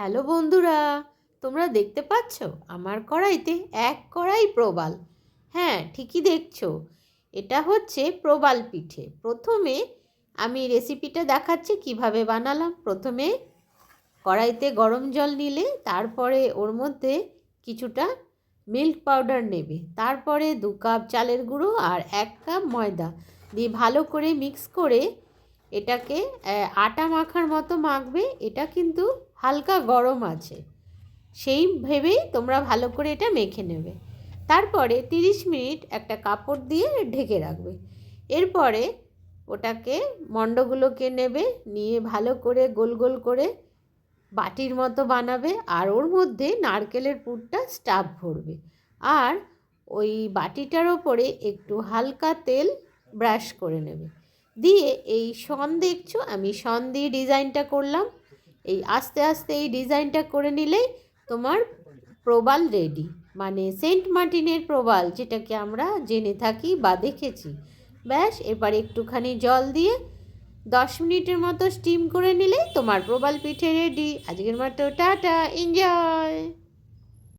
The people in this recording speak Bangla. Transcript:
হ্যালো বন্ধুরা, তোমরা দেখতে পাচ্ছ আমার কড়াইতে এক কড়াই প্রবাল। হ্যাঁ, ঠিকই দেখছো, এটা হচ্ছে প্রবাল পিঠে। প্রথমে আমি রেসিপিটা দেখাচ্ছি কিভাবে বানালাম। প্রথমে কড়াইতে গরম জল নিলে তারপরে ওর মধ্যে কিছুটা মিল্ক পাউডার নেবে, তারপরে 2 কাপ চালের গুঁড়ো আর 1 কাপ ময়দা দিয়ে ভালো করে মিক্স করে এটাকে আটা মাখার মতো মাখবে। এটা কিন্তু হালকা গরম আছে, সেই ভেবেই তোমরা ভালো করে এটা মেখে নেবে। তারপরে 30 মিনিট একটা কাপড় দিয়ে ঢেকে রাখবে। এরপরে ওটাকে মণ্ডগুলোকে নেবে, নিয়ে ভালো করে গোল গোল করে বাটির মতো বানাবে, আর ওর মধ্যে নারকেলের পুরটা স্টাফ ভরবে। আর ওই বাটিটার ওপরে একটু হালকা তেল ব্রাশ করে নেবে, দিয়ে এই শন দেখছো আমি শন দিয়ে ডিজাইনটা করলাম। এই আস্তে আস্তে এই ডিজাইনটা করে নিলেই তোমার প্রবাল রেডি, মানে সেন্ট মার্টিনের প্রবাল, যেটাকে আমরা জেনে থাকি বা দেখেছি। ব্যাস, এবার একটুখানি জল দিয়ে 10 মিনিটের মতো স্টিম করে নিলেই তোমার প্রবাল পিঠে রেডি। আজকের মতো টাটা, এনজয়।